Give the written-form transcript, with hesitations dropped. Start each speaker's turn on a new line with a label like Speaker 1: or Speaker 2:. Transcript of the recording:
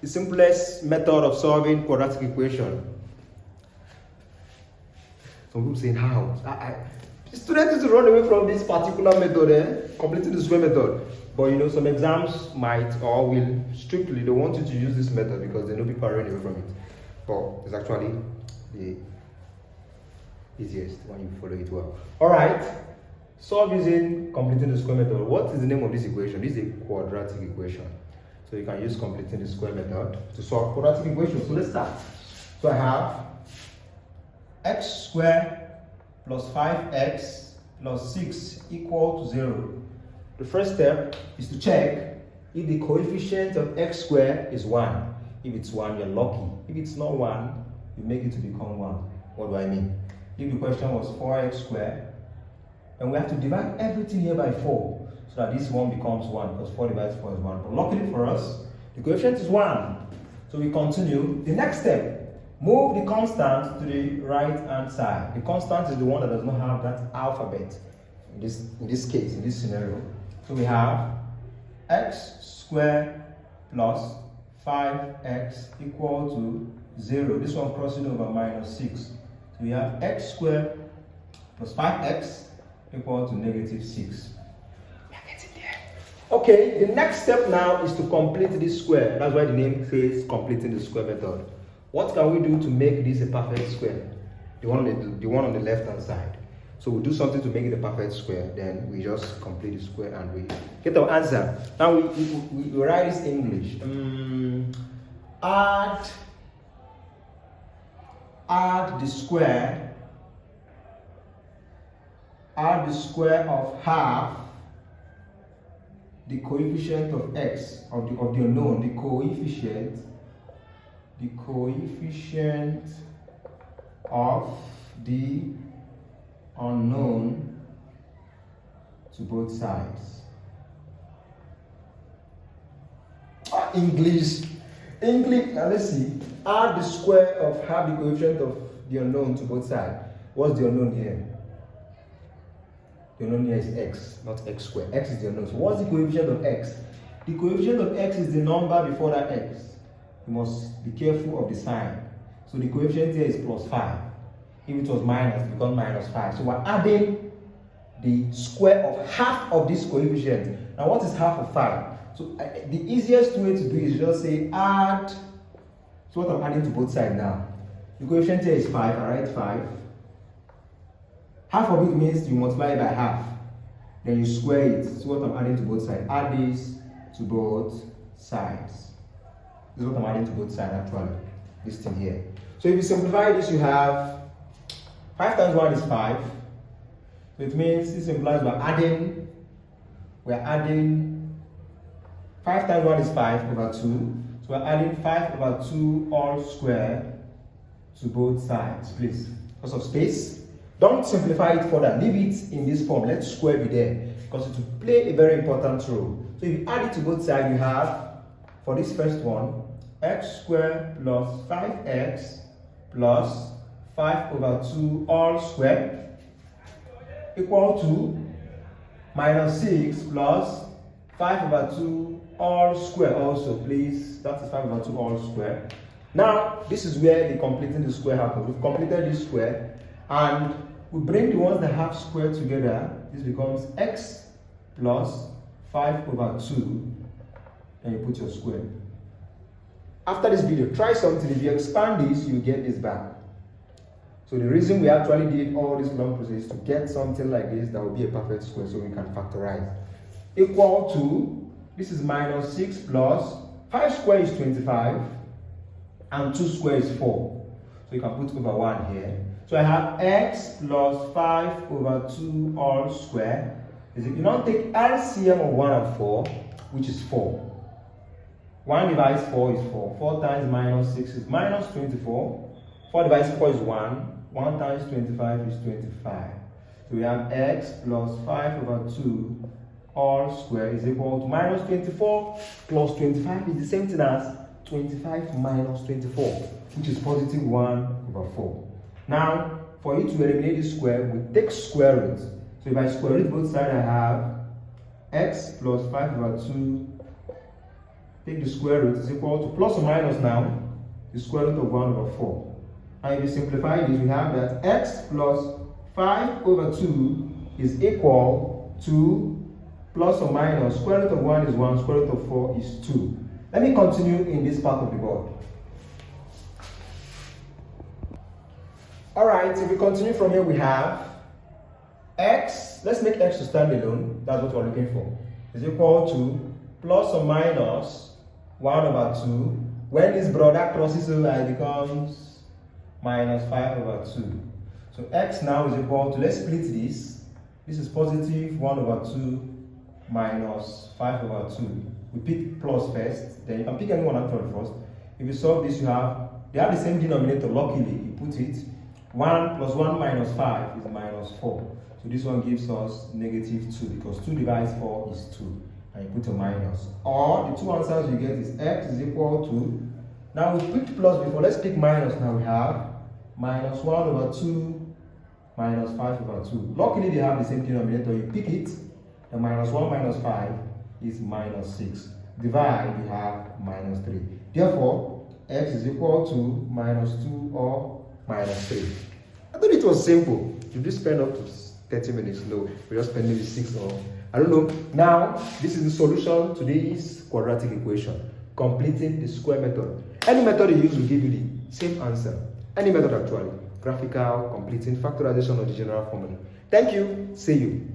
Speaker 1: the simplest method of solving quadratic equation. Some people saying how? Students need to run away from this particular method, completing the square method. But you know, some exams might or will strictly, they want you to use this method because they know people are running away from it. But it's actually the easiest when you follow it well. Alright, solve using completing the square method. What is the name of this equation? This is a quadratic equation. So you can use completing the square method to solve quadratic equations. So let's start. So I have x squared plus 5x plus 6 equal to 0. The first step is to check if the coefficient of x squared is 1. If it's 1, you're lucky. If it's not 1, you make it to become 1. What do I mean? If the question was 4x squared, and we have to divide everything here by 4, so that this one becomes 1, because 4 divided 4 is 1. But luckily for us, the coefficient is 1. So we continue. The next step, move the constant to the right hand side. The constant is the one that does not have that alphabet. In this case, in this scenario. So we have x squared plus 5x equal to 0. This one crossing over minus 6. So we have x squared plus 5x equal to negative 6. We are getting there. Okay, the next step now is to complete this square. That's why the name says completing the square method. What can we do to make this a perfect square? The one on the left hand side. So we do something to make it a perfect square, then we just complete the square and we get our answer. Now we write this in English. Add the square of half the coefficient of x, of the unknown, the coefficient of the unknown to both sides. English. Now let's see. Add the square of half the coefficient of the unknown to both sides. What's the unknown here? The unknown here is x, not x squared. X is the unknown. So what's the coefficient of x? The coefficient of x is the number before that x. You must be careful of the sign. So the coefficient here is plus 5. If it was minus, it becomes minus 5. So we're adding the square of half of this coefficient. Now what is half of 5? So the easiest way to do it is just say add. So what I'm adding to both sides now. The coefficient here is 5. I write 5. Half of it means you multiply it by half. Then you square it. So what I'm adding to both sides. Add this to both sides. This is what I'm adding to both sides actually. This thing here. So if you simplify this, you have 5 times 1 is 5. So it means this implies we're adding 5 times 1 is 5 over 2. So we're adding 5 over 2 all square to both sides, please. Because of space. Don't simplify it further. Leave it in this form. Let square be there. Because it will play a very important role. So if you add it to both sides, you have, for this first one, x squared plus 5x plus 5 over 2 all square equal to minus 6 plus 5 over 2 all square also, please. That is 5 over 2 all square. Now, this is where the completing the square happens. We've completed this square and we bring the ones that have square together. This becomes x plus 5 over 2 and you put your square. After this video, try something. If you expand this, you get this back. So the reason we actually did all this long process is to get something like this that will be a perfect square so we can factorize. Equal to, this is minus 6 plus 5 squared is 25 and 2 squared is 4. So you can put over 1 here. So I have x plus 5 over 2 all square. You now take LCM of 1 and 4, which is 4. 1 divides 4 is 4. 4 times minus 6 is minus 24. 4 divides 4 is 1. 1 times 25 is 25. So we have x plus 5 over 2 all square is equal to minus 24 plus 25 is the same thing as 25 minus 24, which is positive 1 over 4. Now, for you to eliminate this square, we take square root. So if I square root both sides, I have x plus 5 over 2 take the square root, is equal to plus or minus now, the square root of 1 over 4. And if you simplify this, we have that x plus 5 over 2 is equal to plus or minus square root of 1 is 1, square root of 4 is 2. Let me continue in this part of the board. Alright, if we continue from here, we have x, let's make x to stand alone, that's what we're looking for, is equal to plus or minus 1 over 2. When this product crosses over, it becomes minus 5 over 2. So x now is equal to, let's split this. This is positive 1 over 2 minus 5 over 2. We pick plus first, then you can pick any one actually first. If you solve this, they have the same denominator. Luckily, you put it 1 plus 1 minus 5 is minus 4. So this one gives us negative 2 because 2 divides 4 is 2. And you put a minus. Or the two answers you get is x is equal to, now we picked plus before, let's pick minus. Now we have minus 1 over 2 minus 5 over 2. Luckily they have the same denominator. You pick it, the minus 1 minus 5 is minus 6. Divide, you have minus 3. Therefore, x is equal to minus 2 or minus 3. I thought it was simple. Did you spend up to 30 minutes? No, we just spend maybe 6 or I don't know. Now, this is the solution to this quadratic equation. Completing the square method. Any method you use will give you the same answer. Any method actually. Graphical, completing, factorization, or the general formula. Thank you. See you.